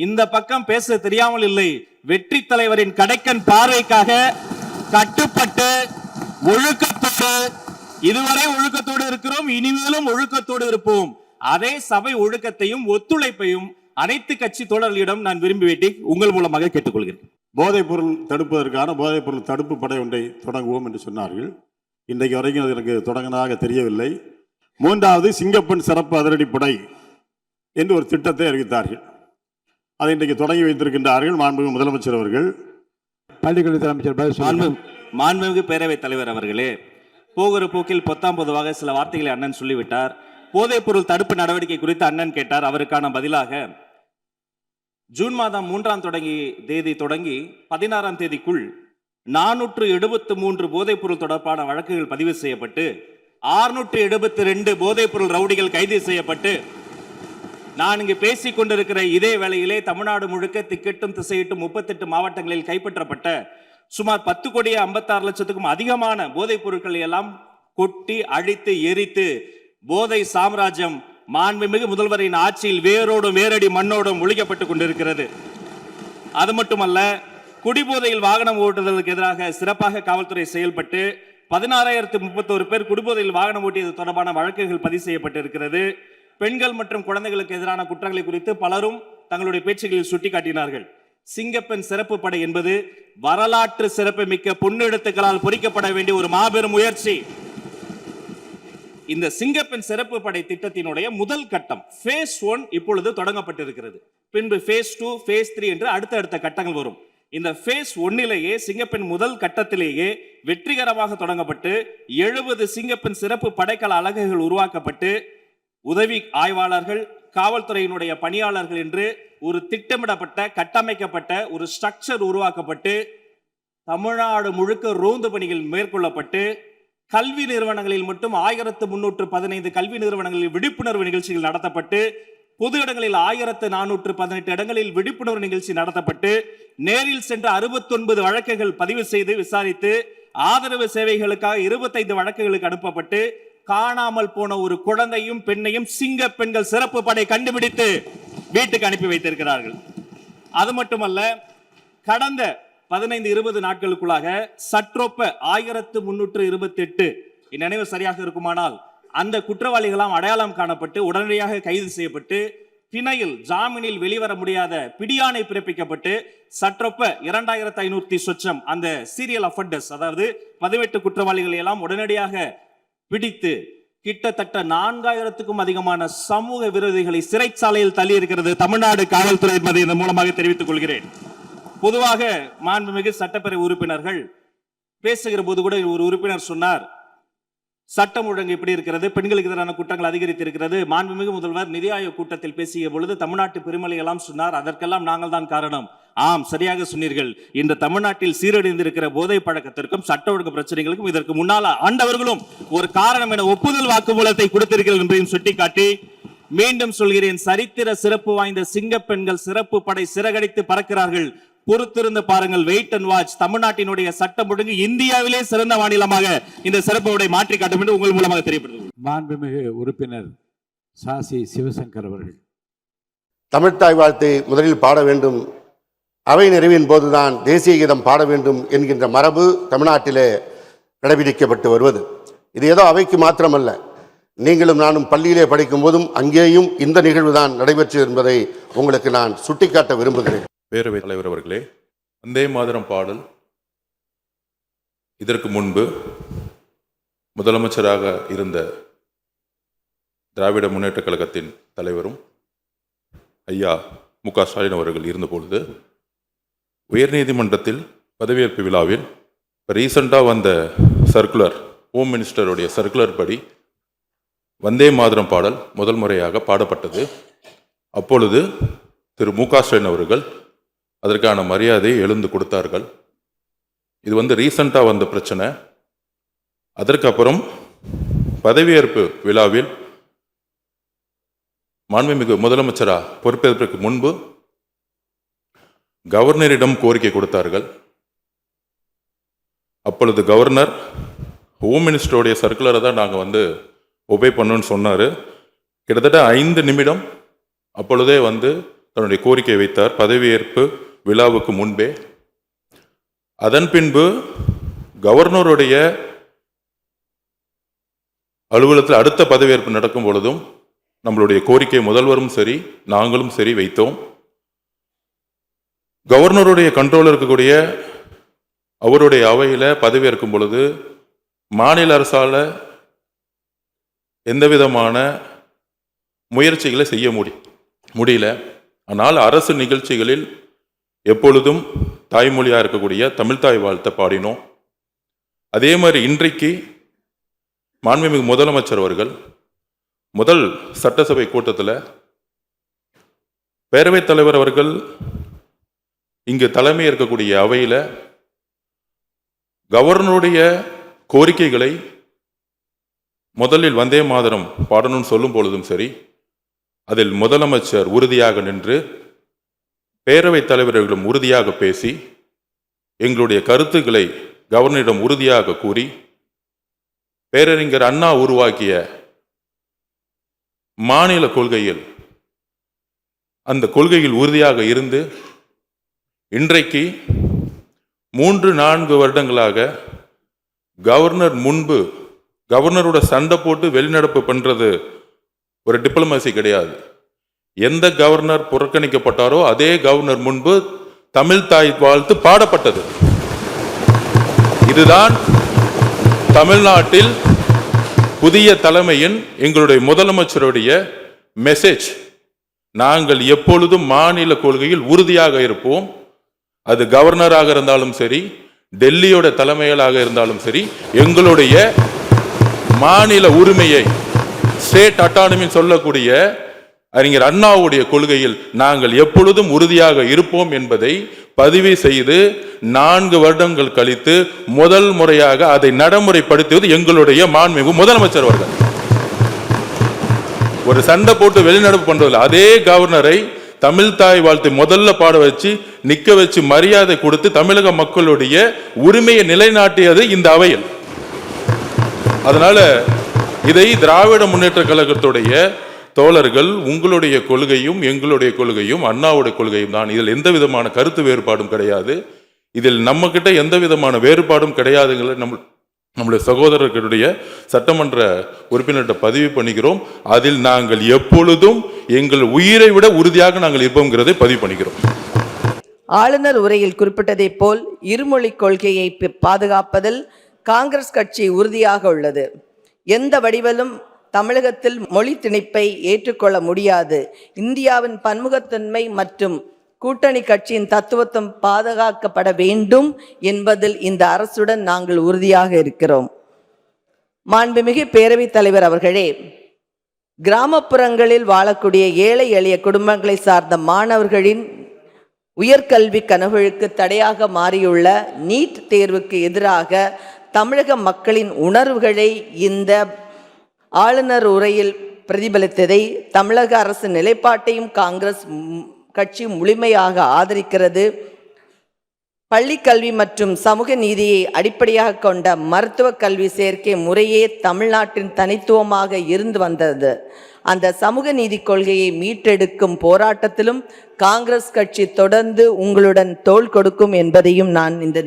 இந்த பக்கம் பேச தெரியாமல் இல்லை. வெற்றி தலைவரின் கடைக்கன் பார்வைக்காக கட்டுப்பட்டு ஒழுக்கத்தோடு, இதுவரை ஒழுக்கத்தோடு இருக்கிறோம், இனிமேலும் ஒழுக்கத்தோடு இருப்போம். அதே சபை ஒழுக்கத்தையும் ஒத்துழைப்பையும் அனைத்து கட்சி தோழர்களிடம் நான் விரும்பி உங்கள் மூலமாக கேட்டுக்கொள்கிறேன். போதைப் பொருள் தடுப்பதற்கான போதைப் பொருள் தடுப்பு படை ஒன்றை தொடங்குவோம் என்று சொன்னார்கள். இன்றைக்கு வரைக்கும் அது எனக்கு தொடங்கினதாக தெரியவில்லை. மூன்றாவது சிங்கப்பெண் சிறப்பு அதிரடிப்படை என்று ஒரு திட்டத்தை அறிவித்தார்கள். அதை இன்றைக்கு தொடங்கி வைத்திருக்கின்றார்கள் மாண்புமிகு முதலமைச்சர் அவர்கள். பள்ளிக்கல்வித்துறை அமைச்சர் மாண்புமிகு பேரவைத் தலைவர் அவர்களே, போகிற போக்கில் பொத்தாம் பொதுவாக சில வார்த்தைகளை அண்ணன் சொல்லிவிட்டார். போதைப் பொருள் தடுப்பு நடவடிக்கை குறித்து அண்ணன் கேட்டார். அவருக்கான பதிலாக ஜூன் மாதம் 3ஆம் தேதி தொடங்கி 16ஆம் தேதிக்குள் 473 போதைப் பொருள் தொடர்பான வழக்குகள் பதிவு செய்யப்பட்டு 672 போதைப் பொருள் ரவுடிகள் கைது செய்யப்பட்டு, நான் இங்கு பேசிக் கொண்டிருக்கிற இதே வேளையிலே தமிழ்நாடு முழுக்க திக்கெட்டும் திசையிட்டும் 38 மாவட்டங்களில் கைப்பற்றப்பட்ட சுமார் 10,56,00,000க்கும் அதிகமான போதைப் பொருட்களை எல்லாம் கொட்டி அழித்து எரித்து போதை சாம்ராஜ்யம் மாண்புமிகு முதல்வரின் ஆட்சியில் வேரோடும் வேரடி மண்ணோடும் ஒழிக்கப்பட்டுக் கொண்டிருக்கிறது. அது மட்டுமல்ல, குடிபோதையில் வாகனம் ஓட்டுவதற்கு எதிராக சிறப்பாக காவல்துறை செயல்பட்டு 16,031 பேர் குடிபோதையில் வாகனம் ஓட்டியது தொடர்பான வழக்குகள் பதிவு செய்யப்பட்டிருக்கிறது. பெண்கள் மற்றும் குழந்தைகளுக்கு எதிரான குற்றங்களை குறித்து பலரும் தங்களுடைய பேச்சுகளில் சுட்டிக்காட்டினார்கள். சிங்கப்பெண் சிறப்பு படை என்பது வரலாற்று சிறப்பு மிக்க பொன்னெழுத்துக்களால் பொறிக்கப்பட வேண்டிய ஒரு மாபெரும் முயற்சி. இந்த சிங்கப்பெண் சிறப்பு படை திட்டத்தினுடைய முதல் கட்டம் phase 1 இப்பொழுது தொடங்கப்பட்டிருக்கிறது. பின்பு phase 2, phase 3 என்று அடுத்தடுத்த கட்டங்கள் வரும். இந்த phase 1லேயே சிங்கப்பெண் முதல் கட்டத்திலேயே வெற்றிகரமாக தொடங்கப்பட்டு 70 சிங்கப்பெண் சிறப்பு படைக்கல அலகுகள் உருவாக்கப்பட்டு உதவி ஆய்வாளர்கள், காவல்துறையினுடைய பணியாளர்கள் என்று ஒரு திட்டமிடப்பட்ட கட்டமைக்கப்பட்ட ஒரு ஸ்ட்ரக்சர் உருவாக்கப்பட்டு தமிழ்நாடு முழுக்க ரோந்து பணிகள் மேற்கொள்ளப்பட்டு கல்வி நிறுவனங்களில் மட்டும் 1315 கல்வி நிறுவனங்களில் விழிப்புணர்வு நிகழ்ச்சிகள் நடத்தப்பட்டு பொது இடங்களில் 1418 இடங்களில் விழிப்புணர்வு நிகழ்ச்சி நடத்தப்பட்டு நேரில் சென்ற 69 வழக்குகள் பதிவு செய்து விசாரித்து ஆதரவு சேவைகளுக்காக 25 வழக்குகளுக்கு அனுப்பப்பட்டு காணாமல் போன ஒரு குழந்தையும் பெண்ணையும் சிங்க பெண்கள் சிறப்பு படை கண்டுபிடித்து வீட்டுக்கு அனுப்பி வைத்திருக்கிறார்கள். அது மட்டுமல்ல, கடந்த 15-20 நாட்களுக்குள்ளாக சற்றொப்ப 1328 நினைவு சரியாக இருக்குமானால் அந்த குற்றவாளிகளாம் அடையாளம் காணப்பட்டு உடனடியாக கைது செய்யப்பட்டு பிணையில் ஜாமீனில் வெளிவர முடியாத பிடியாணை பிறப்பிக்கப்பட்டு சற்றொப்ப 2500 சொச்சம் அந்த சீரியல் அஃபெண்டர்ஸ், அதாவது 18 குற்றவாளிகளை எல்லாம் உடனடியாக பிடித்து கிட்டத்தட்ட 4000க்கும் அதிகமான சமூக விரோதிகளை சிறைச்சாலையில் தள்ளி இருக்கிறது தமிழ்நாடு காவல்துறை என்பதை இதன் மூலமாக தெரிவித்துக் கொள்கிறேன். பொதுவாக மாண்புமிகு சட்டப்பேரவை உறுப்பினர்கள் பேசுகிற போது கூட ஒரு உறுப்பினர் சொன்னார், சட்டம் ஒழுங்கு எப்படி இருக்கிறது, பெண்களுக்கு எதிரான குற்றங்கள் அதிகரித்திருக்கிறது. மாண்புமிகு முதல்வர் நிதி ஆயோக் கூட்டத்தில் பேசிய பொழுது தமிழ்நாட்டு பெருமளை எல்லாம் சொன்னார், அதற்கெல்லாம் நாங்கள் தான் காரணம். ஆம், சரியாக சொன்னீர்கள். இந்த தமிழ்நாட்டில் சீரழிந்திருக்கிற போதை பழக்கத்திற்கும் சட்ட ஒழுங்கு பிரச்சனைகளுக்கும் இதற்கு முன்னால் ஆண்டவர்களும் ஒரு காரணம் என ஒப்புதல் வாக்குமூலத்தை கொடுத்திருக்கிறது என்பதையும் சுட்டிக்காட்டி மீண்டும் சொல்கிறேன், சரித்திர சிறப்பு வாய்ந்த சிங்க பெண்கள் சிறப்பு படை சிறகடித்து பறக்கிறார்கள். பொறுத்திருந்து பாருங்கள், வெயிட் அண்ட் வாட்ச். தமிழ்நாட்டினுடைய சட்டம் ஒழுங்கு இந்தியாவிலே சிறந்த மாநிலமாக இந்த சிறப்பு படை மாற்றி காட்டும் என்று உங்கள் மூலமாக தெரியப்படுகிறது. மாண்புமிகு உறுப்பினர் சாசி சிவசங்கர் அவர்கள். தமிழ்த்தாய் வாழ்த்தை முதலில் பாட வேண்டும், அவை நிறைவின் போதுதான் தேசிய கீதம் பாட வேண்டும் என்கின்ற மரபு தமிழ்நாட்டிலே கடைபிடிக்கப்பட்டு வருவது. இது ஏதோ அவைக்கு மாத்திரமல்ல, நீங்களும் நானும் பள்ளியிலே படிக்கும் போதும் அங்கேயும் இந்த நிகழ்வு தான் நடைபெற்று என்பதை உங்களுக்கு நான் சுட்டிக்காட்ட விரும்புகிறேன். பேரவைத் தலைவர் அவர்களே, வந்தே மாதரம் பாடல் இதற்கு முன்பு முதலமைச்சராக இருந்த திராவிட முன்னேற்றக் கழகத்தின் தலைவரும் ஐயா மு.க. ஸ்டாலின் அவர்கள் இருந்தபொழுது உயர்நீதிமன்றத்தில் பதவியேற்பு விழாவில் ரீசண்டாக வந்த சர்க்குலர், ஹோம் மினிஸ்டருடைய சர்க்குலர் படி வந்தே மாதரம் பாடல் முதல் முறையாக பாடப்பட்டது. அப்பொழுது திரு மு.க. ஸ்டாலின் அவர்கள் அதற்கான மரியாதையை எழுந்து கொடுத்தார்கள். இது ரீசண்டாக வந்த பிரச்சனை. அதற்கப்புறம் பதவியேற்பு விழாவில் மாண்புமிகு முதலமைச்சராக பொறுப்பேற்பதற்கு முன்பு கவர்னரிடம் கோரிக்கை கொடுத்தார்கள். அப்பொழுது கவர்னர் ஹோம் மினிஸ்டருடைய சர்க்குலரை தான் நாங்கள் ஒபே பண்ணணும்னு சொன்னார். கிட்டத்தட்ட 5 நிமிடம் அப்பொழுதே தன்னுடைய கோரிக்கை வைத்தார் பதவியேற்பு விழாவுக்கு முன்பே. அதன் பின்பு கவர்னருடைய அலுவலகத்தில் அடுத்த பதவியேற்பு நடக்கும் பொழுதும் நம்மளுடைய கோரிக்கை முதல்வரும் சரி நாங்களும் சரி வைத்தோம். கவர்னருடைய கண்ட்ரோல் இருக்கக்கூடிய அவருடைய அவையில் பதவியேற்கும் பொழுது மாநில அரசால் எந்த விதமான முயற்சிகளை செய்ய முடியல. ஆனால் அரசு நிகழ்ச்சிகளில் எப்பொழுதும் தாய்மொழியாக இருக்கக்கூடிய தமிழ்தாய் வாழ்த்தை பாடினோம். அதே மாதிரி இன்றைக்கு மாண்புமிகு முதலமைச்சர் அவர்கள் முதல் சட்டசபை கூட்டத்தில் பேரவைத் தலைவர் அவர்கள் இங்கு தலைமை இருக்கக்கூடிய அவையில் கவர்னருடைய கோரிக்கைகளை முதலில் வந்தே மாதரம் பாடணும்னு சொல்லும் பொழுதும் சரி, அதில் முதலமைச்சர் உறுதியாக நின்று பேரவைத் தலைவர்களும் உறுதியாக பேசி எங்களுடைய கருத்துக்களை கவர்னரிடம் உறுதியாக கூறி பேரறிஞர் அண்ணா உருவாக்கிய மாநில கொள்கையில் அந்த கொள்கையில் உறுதியாக இருந்து இன்றைக்கு 3-4 வருடங்களாக கவர்னர் முன்பு கவர்னரோட சண்டை போட்டு வெளிநடப்பு பண்றது ஒரு டிப்ளமசி கிடையாது. எந்த கவர்னர் புறக்கணிக்கப்பட்டாரோ அதே கவர்னர் முன்பு தமிழ் தாய் வாழ்த்து பாடப்பட்டது. இதுதான் தமிழ்நாட்டில் புதிய தலைமையின் எங்களுடைய முதலமைச்சருடைய மெசேஜ். நாங்கள் எப்பொழுதும் மாநில கொள்கையில் உறுதியாக இருப்போம். அது கவர்னராக இருந்தாலும் சரி, டெல்லியோட தலைமைகளாக இருந்தாலும் சரி, எங்களுடைய மாநில உரிமையை ஸ்டேட் அட்டானமி சொல்லக்கூடிய அறிஞர் அண்ணாவுடைய கொள்கையில் நாங்கள் எப்பொழுதும் உறுதியாக இருப்போம் என்பதை பதிவு செய்து 4 வருடங்கள் கழித்து முதல் முறையாக அதை நடைமுறைப்படுத்துவது எங்களுடைய மாண்புமிகு முதலமைச்சர் அவர்கள். ஒரு சண்டை போட்டு வெளிநடப்பு பண்றதில்லை. அதே கவர்னரை தமிழ் தாய் வாழ்த்தை முதல்ல பாட வச்சு நிக்க வச்சு மரியாதை கொடுத்து தமிழக மக்களுடைய உரிமையை நிலைநாட்டியது இந்த அவையில். அதனால இதை திராவிட முன்னேற்ற கழகத்துடைய தோழர்கள் உங்களுடைய கொள்கையும் எங்களுடைய கொள்கையும் அண்ணாவுடைய கொள்கையும் தான். இதில் எந்த விதமான கருத்து வேறுபாடும் கிடையாது. இதில் நம்ம கிட்ட எந்த விதமான வேறுபாடும் கிடையாதுங்களை நம்முடைய சகோதரர்களுடைய சட்டமன்ற உறுப்பினர்கிட்ட பதிவு பண்ணிக்கிறோம். அதில் நாங்கள் எப்பொழுதும் எங்கள் உயிரை விட உறுதியாக நாங்கள் இருப்போங்கிறதை பதிவு பண்ணிக்கிறோம். ஆளுநர் உரையில் குறிப்பிட்டதை போல் இருமொழி கொள்கையை பாதுகாப்பதில் காங்கிரஸ் கட்சி உறுதியாக உள்ளது. எந்த வடிவிலும் தமிழகத்தில் மொழி திணிப்பை ஏற்றுக்கொள்ள முடியாது. இந்தியாவின் பன்முகத்தன்மை மற்றும் கூட்டணி கட்சியின் தத்துவத்துவம் பாதுகாக்கப்பட வேண்டும் என்பதில் இந்த அரசுடன் நாங்கள் உறுதியாக இருக்கிறோம். மாண்புமிகு பேரவைத் தலைவர் அவர்களே, கிராமப்புறங்களில் வாழக்கூடிய ஏழை எளிய குடும்பங்களை சார்ந்த மாணவர்களின் உயர்கல்வி கனவுகளுக்கு தடையாக மாறியுள்ள நீட் தேர்வுக்கு எதிராக தமிழக மக்களின் உணர்வுகளை இந்த ஆளுநர் உரையில் பிரதிபலித்ததை தமிழக அரசு நிலைப்பாட்டையும் காங்கிரஸ் கட்சி முழுமையாக ஆதரிக்கிறது. பள்ளி கல்வி மற்றும் சமூக நீதியை அடிப்படையாக கொண்ட மருத்துவ கல்வி சேர்க்கை முறையே தமிழ்நாட்டின் தனித்துவமாக இருந்து வந்தது. அந்த சமூக நீதி கொள்கையை மீட்டெடுக்கும் போராட்டத்திலும் காங்கிரஸ் கட்சி தொடர்ந்து உங்களுடன் தோள் கொடுக்கும் என்பதையும் நான் இந்த